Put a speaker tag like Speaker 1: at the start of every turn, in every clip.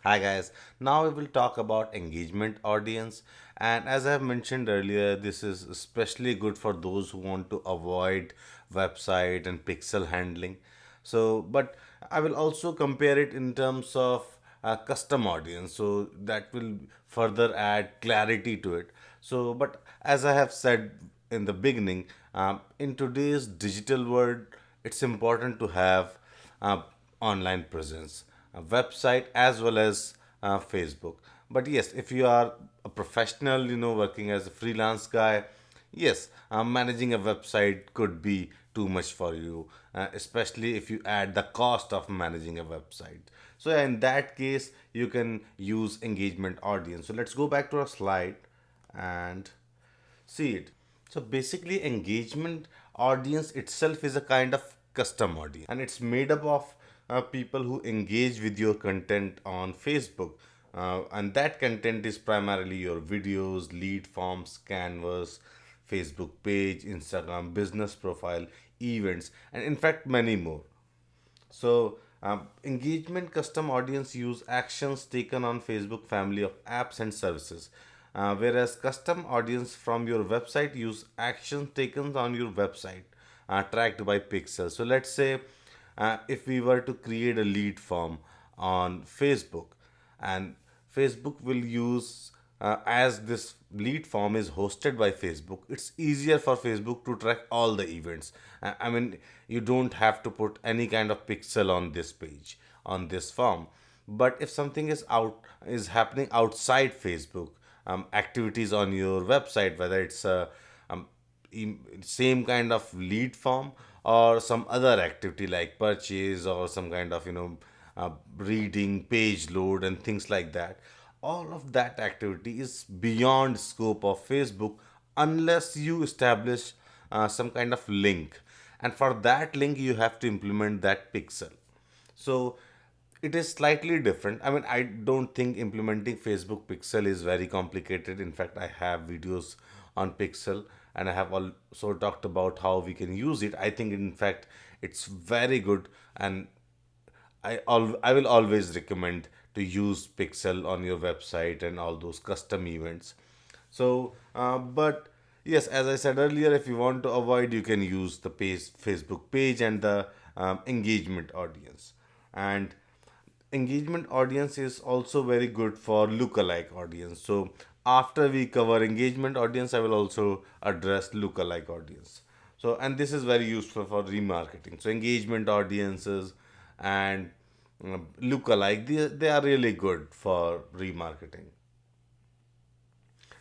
Speaker 1: Hi guys. Now we will talk about engagement audience, and as I have mentioned earlier, this is especially good for those who want to avoid website and pixel handling. But I will also compare it in terms of custom audience, so that will further add clarity to it. But as I have said in the beginning, in today's digital world, it's important to have uh, online presence, a website as well as Facebook. But yes, if you are a professional, working as a freelance guy, yes, managing a website could be too much for you, especially if you add the cost of managing a website. So in that case, you can use engagement audience. So let's go back to our slide and see it. So basically, engagement audience itself is a kind of custom audience, and it's made up of people who engage with your content on Facebook. And that content is primarily your videos, lead forms, canvas, Facebook page, Instagram business profile, events, and in fact, many more. Engagement custom audience use actions taken on Facebook family of apps and services, whereas custom audience from your website use actions taken on your website, tracked by pixels. So let's say if we were to create a lead form on Facebook, and Facebook will use, as this lead form is hosted by Facebook, it's easier for Facebook to track all the events. I mean, you don't have to put any kind of pixel on this page, on this form. But if something is happening outside Facebook, activities on your website, whether it's a um, same kind of lead form or some other activity like purchase or some kind of reading, page load, and things like that, all of that activity is beyond scope of Facebook unless you establish some kind of link, and for that link you have to implement that pixel. So it is slightly different. I mean, I don't think implementing Facebook Pixel is very complicated. In fact, I have videos on Pixel, and I have also talked about how we can use it. I think, in fact, it's very good, and I will always recommend to use Pixel on your website and all those custom events. But yes, as I said earlier, if you want to avoid, you can use the Facebook page and the engagement audience. And engagement audience is also very good for lookalike audience. So after we cover engagement audience, I will also address lookalike audience. So, and this is very useful for remarketing. So engagement audiences and lookalike, they are really good for remarketing.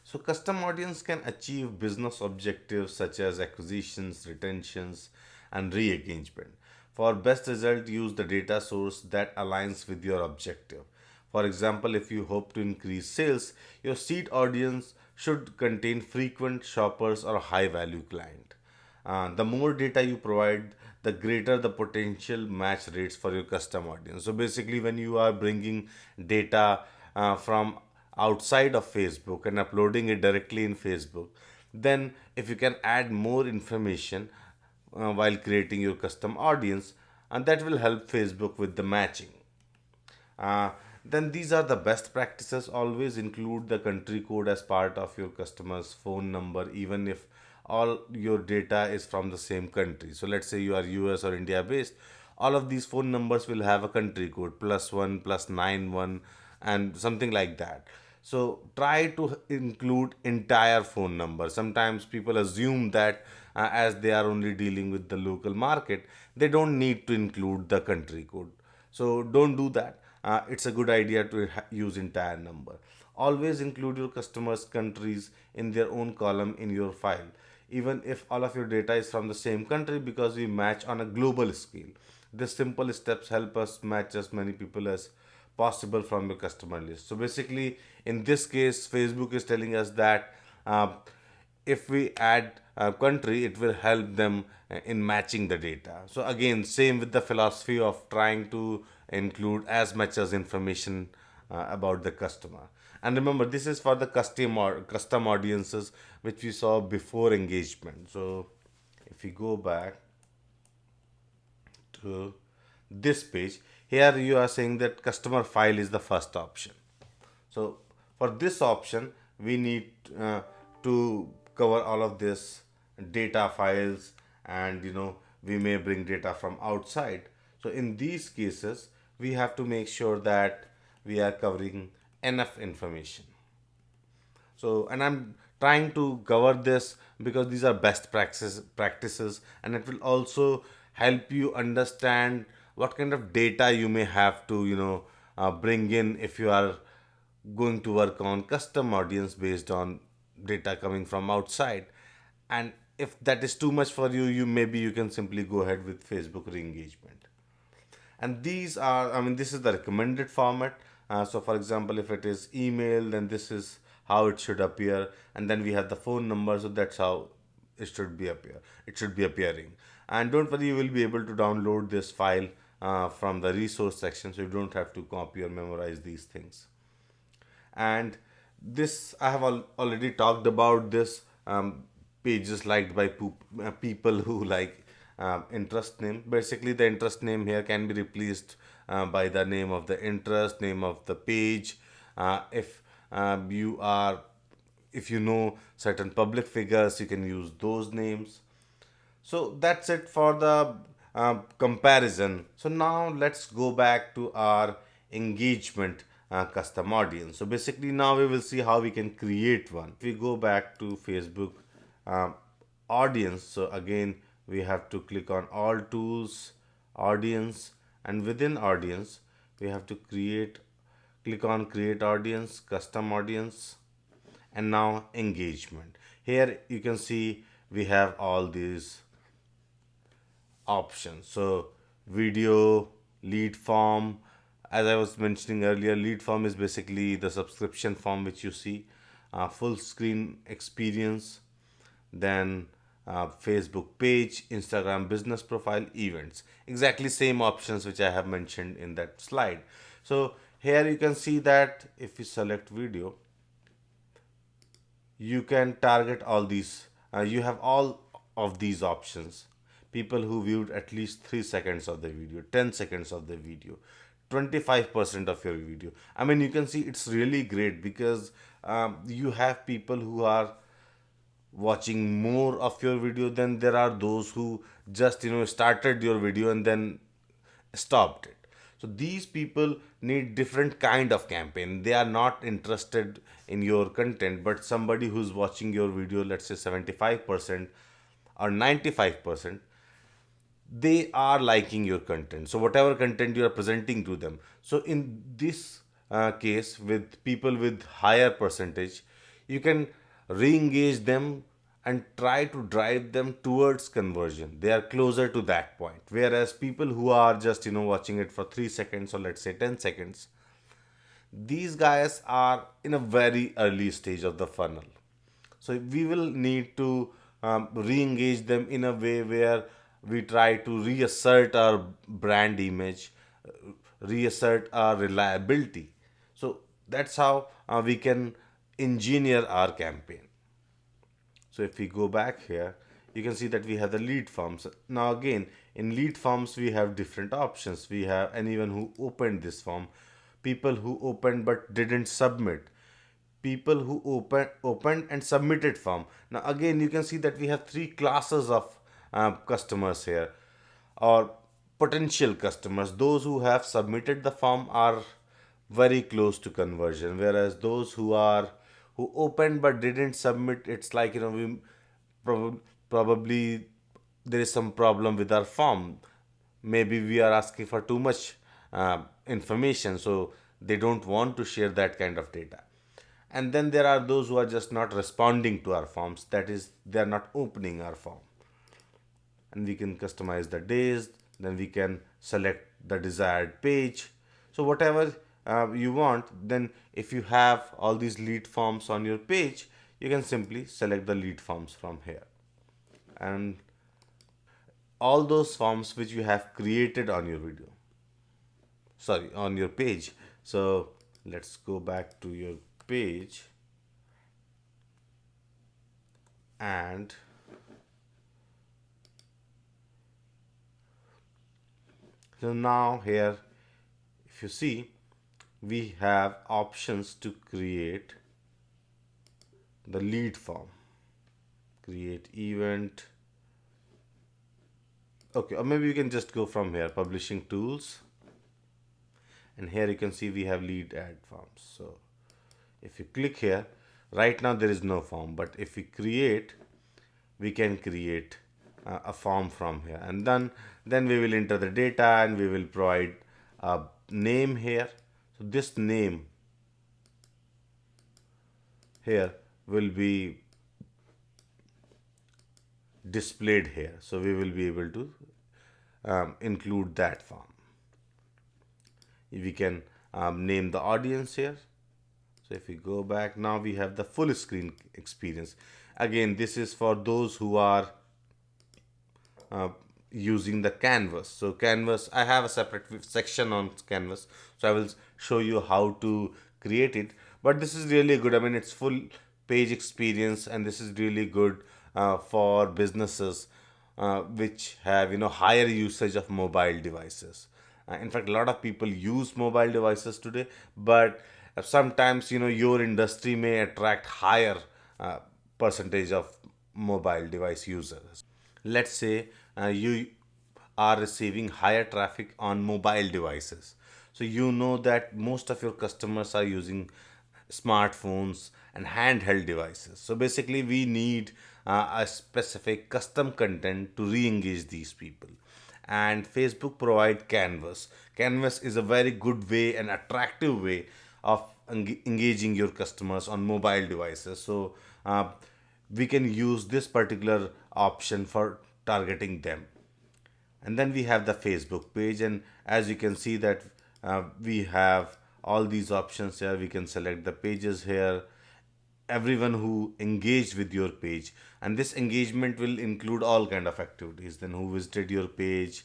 Speaker 1: So custom audience can achieve business objectives such as acquisitions, retentions, and re-engagement. For best result, use the data source that aligns with your objective. For example, if you hope to increase sales, your seed audience should contain frequent shoppers or high value client. The more data you provide, the greater the potential match rates for your custom audience. So basically, when you are bringing data from outside of Facebook and uploading it directly in Facebook, then if you can add more information while creating your custom audience, and that will help Facebook with the matching. Uh, then these are the best practices. Always include the country code as part of your customer's phone number, even if all your data is from the same country. So let's say you are US or India based, all of these phone numbers will have a country code +1 +91 and something like that. So try to include entire phone number. Sometimes people assume that as they are only dealing with the local market, they don't need to include the country code. So don't do that. It's a good idea to use entire number. Always include your customers' countries in their own column in your file, even if all of your data is from the same country, because we match on a global scale. These simple steps help us match as many people as possible from your customer list. So basically, in this case, Facebook is telling us that uh, if we add a country, it will help them in matching the data. So again, same with the philosophy of trying to include as much as information about the customer. And remember, this is for the custom audiences which we saw before engagement. So if we go back to this page, Here you are saying that customer file is the first option. So for this option, we need to cover all of this data files, and we may bring data from outside. So in these cases, we have to make sure that we are covering enough information. So, and I'm trying to cover this because these are best practices, and it will also help you understand what kind of data you may have to bring in if you are going to work on custom audience based on data coming from outside. And if that is too much for you, maybe you can simply go ahead with Facebook re-engagement. And these are, I mean, this is the recommended format. So for example, if it is email, then this is how it should appear, and then we have the phone number, so that's how it should be appearing. And don't worry, you will be able to download this file from the resource section, so you don't have to copy or memorize these things. And this I have already talked about this, pages liked by people who like interest name. Basically, the interest name here can be replaced by the name of the interest, name of the page. If you are if you know certain public figures, you can use those names. So that's it for the comparison. So now let's go back to our engagement custom audience. So basically, now we will see how we can create one. If we go back to Facebook um, audience, so again we have to click on all tools, audience, and within audience we have to click on create audience, custom audience, and now engagement. Here you can see we have all these options. So video, lead form, as I was mentioning earlier, lead form is basically the subscription form which you see, full screen experience, then Facebook page, Instagram business profile, events, exactly same options which I have mentioned in that slide. So here you can see that if we select video, you can target all these. You have all of these options. People who viewed at least 3 seconds of the video, 10 seconds of the video, 25% of your video. I mean, you can see it's really great because you have people who are watching more of your video than there are those who just started your video and then stopped it. So these people need different kind of campaign. They are not interested in your content, but somebody who's watching your video, let's say 75% or 95%, they are liking your content. So whatever content you are presenting to them. So in this case, with people with higher percentage, you can re-engage them and try to drive them towards conversion. They are closer to that point, whereas people who are just watching it for 3 seconds, or let's say 10 seconds, these guys are in a very early stage of the funnel. So we will need to re-engage them in a way where we try to reassert our brand image, reassert our reliability. So that's how we can engineer our campaign. So if we go back here, you can see that we have the lead forms. Now again, in lead forms, we have different options. We have anyone who opened this form, people who opened but didn't submit, people who opened and submitted form. Now again, you can see that we have three classes of customers here, or potential customers. Those who have submitted the form are very close to conversion, whereas those who opened but didn't submit, it's like we probably there is some problem with our form. Maybe we are asking for too much information, so they don't want to share that kind of data. And then there are those who are just not responding to our forms, that is, they are not opening our form. And we can customize the days, then we can select the desired page. So whatever you want, then if you have all these lead forms on your page, you can simply select the lead forms from here. And all those forms which you have created on your video, sorry, on your page. So let's go back to your page, and so now here if you see, we have options to create the lead form, create event. Okay, or maybe you can just go from here, publishing tools, and here you can see we have lead ad forms. So if you click here, right now there is no form, but if we create, we can create a form from here, and then we will enter the data and we will provide a name here. So this name here will be displayed here, so we will be able to include that form. We can name the audience here. So if we go back, now we have the full screen experience. Again, this is for those who are uh, using the canvas. So canvas, I have a separate section on canvas, so I will show you how to create it. But this is really good. I mean, it's full page experience, and this is really good for businesses which have higher usage of mobile devices. In fact, a lot of people use mobile devices today, but sometimes your industry may attract higher uh, percentage of mobile device users. Let's say you are receiving higher traffic on mobile devices, so you know that most of your customers are using smartphones and handheld devices. So basically we need a specific custom content to re-engage these people, and Facebook provide Canvas is a very good way and attractive way of engaging your customers on mobile devices. So we can use this particular option for targeting them. And then we have the Facebook page, and as you can see that we have all these options here. We can select the pages here, everyone who engaged with your page, and this engagement will include all kind of activities, then who visited your page,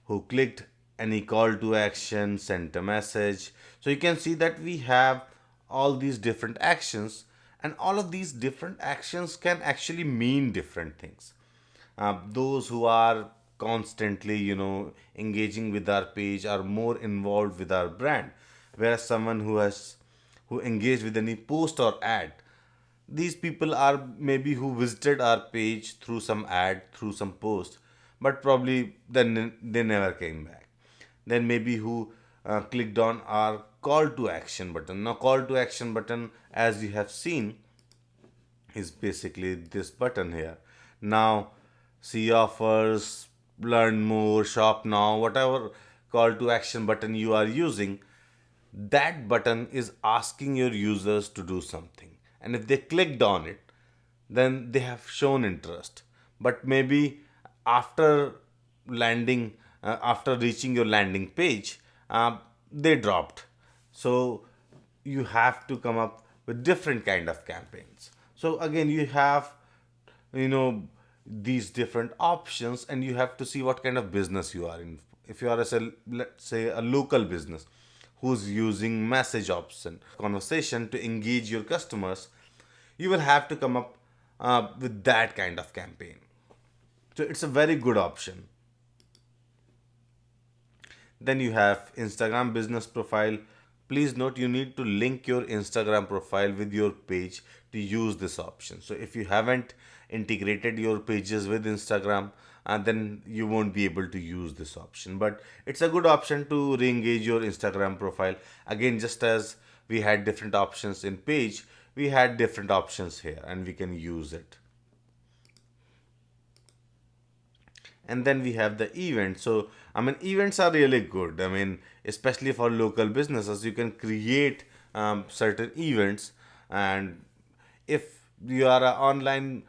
Speaker 1: who clicked any call to action, sent a message. So you can see that we have all these different actions, and all of these different actions can actually mean different things. Those who are constantly engaging with our page are more involved with our brand, whereas someone who engaged with any post or ad, these people are maybe who visited our page through some ad, through some post, but probably then they never came back. Then maybe who clicked on our call to action button. Now call to action button, as you have seen, is basically this button here. Now, see offers, learn more, shop now, whatever call to action button you are using, that button is asking your users to do something. And if they clicked on it, then they have shown interest. But maybe after after reaching your landing page, they dropped. So you have to come up with different kind of campaigns. So again, you have you know these different options, and you have to see what kind of business you are in. If you are let's say a local business who's using message option conversation to engage your customers, you will have to come up with that kind of campaign. So it's a very good option. Then you have Instagram business profile. Please note, you need to link your Instagram profile with your page to use this option. So if you haven't integrated your pages with Instagram, then you won't be able to use this option. But it's a good option to re-engage your Instagram profile. Again, just as we had different options in page, we had different options here, and we can use it. And then we have the event. So I mean, events are really good. I mean, especially for local businesses, you can create certain events. And if you are an online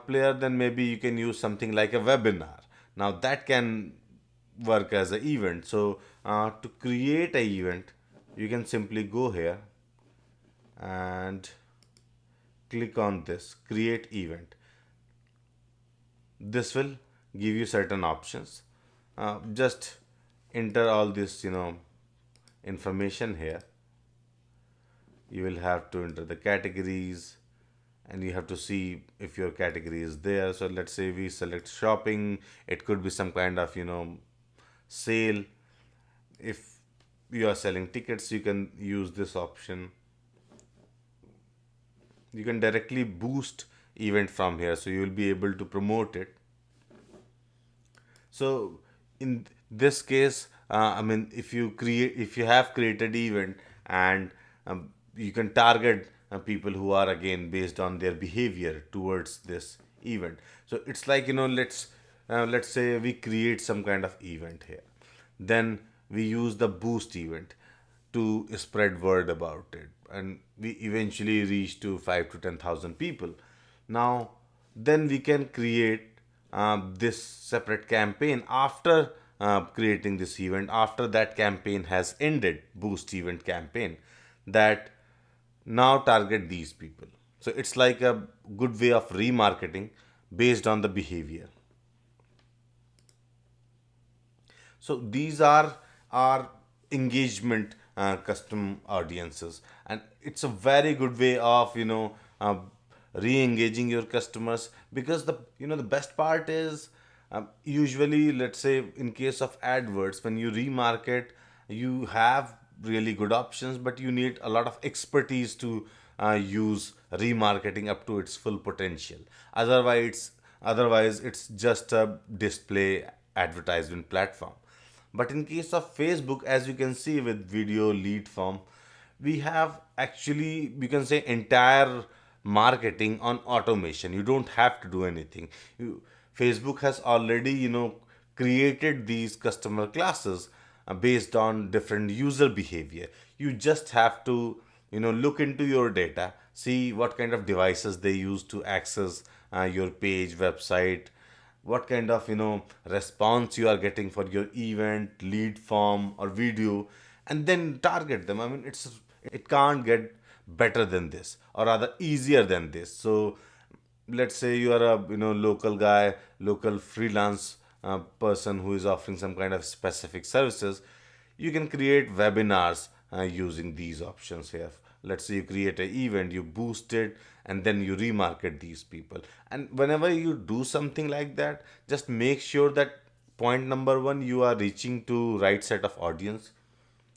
Speaker 1: player, then maybe you can use something like a webinar. Now that can work as an event. So to create a event, you can simply go here and click on this create event. This will give you certain options. Just enter all this information here. You will have to enter the categories, and you have to see if your category is there. So let's say we select shopping, it could be some kind of sale. If you are selling tickets, you can use this option. You can directly boost event from here, so you will be able to promote it. So in this case, I mean, if you have created event, and you can target people who are again based on their behavior towards this event. So it's like, let's say we create some kind of event here, then we use the boost event to spread word about it, and we eventually reach to 5 to 10,000 people. Now then we can create this separate campaign after creating this event, after that campaign has ended, boost event campaign, that now target these people. So it's like a good way of remarketing based on the behavior. So these are our engagement custom audiences, and it's a very good way of re-engaging your customers, because the best part is, usually, let's say in case of AdWords, when you remarket, you have really good options, but you need a lot of expertise to use remarketing up to its full potential. Otherwise it's just a display advertisement platform. But in case of Facebook, as you can see with video lead form, we have actually, you can say, entire marketing on automation. You don't have to do anything. Facebook has already, created these customer classes based on different user behavior. You just have to, look into your data, see what kind of devices they use to access your page, website, what kind of response you are getting for your event, lead form or video, and then target them. I mean, it can't get better than this, or rather easier than this. So let's say you are a local guy, local freelance person who is offering some kind of specific services. You can create webinars using these options here. Let's say you create an event, you boost it, and then you remarket these people. And whenever you do something like that, just make sure that point number one, you are reaching to right set of audience.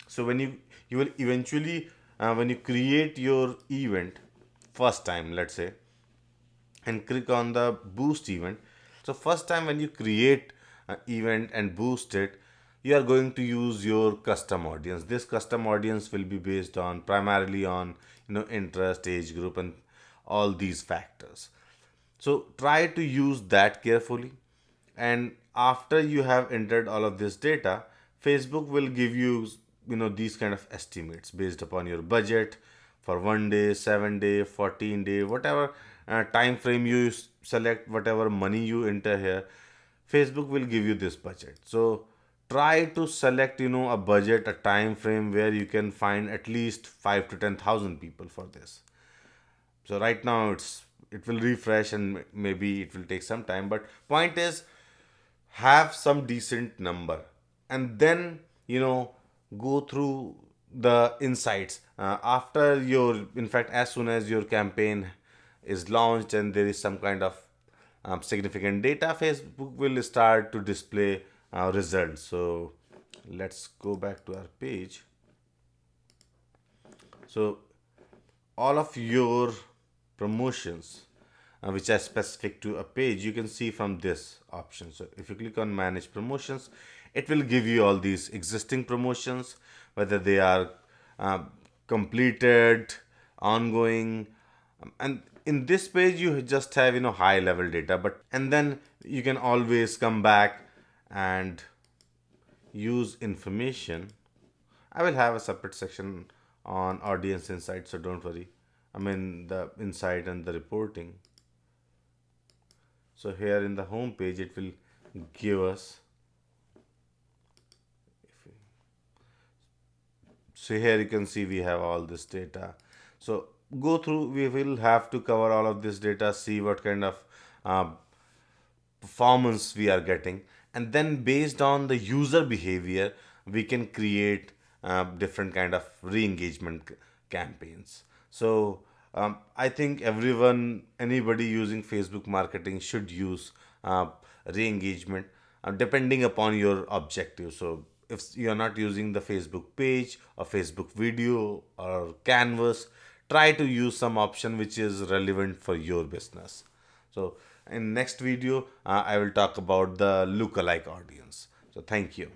Speaker 1: So you will eventually, when you create your event first time, let's say, and click on the boost event. So first time when you create an event and boost it, you are going to use your custom audience. This custom audience will be based on primarily on interest, age group, and all these factors. So try to use that carefully. And after you have entered all of this data, Facebook will give you these kind of estimates based upon your budget for 1 day, 7 day, 14 day, whatever time frame you select, whatever money you enter here, Facebook will give you this budget. So try to select a budget, a time frame where you can find at least 5 to 10,000 people for this. So right now it will refresh, and maybe it will take some time, but point is, have some decent number, and then go through the insights after your, in fact, as soon as your campaign is launched and there is some kind of significant data, Facebook will start to display results. So let's go back to our page. So all of your promotions which are specific to a page, you can see from this option. So if you click on manage promotions, it will give you all these existing promotions, whether they are uh, completed, ongoing, and in this page you just have high level data. But and then you can always come back and use information. I will have a separate section on audience insight, so don't worry. I mean, the insight and the reporting. So here in the home page, it will give us. So here you can see we have all this data. So go through. We will have to cover all of this data, see what kind of uh, performance we are getting, and then based on the user behavior, we can create different kind of re-engagement campaigns. So I think anybody using Facebook marketing should use re-engagement depending upon your objective. So if you're not using the Facebook page or Facebook video or Canvas, try to use some option which is relevant for your business. So in next video, I will talk about the lookalike audience. So thank you.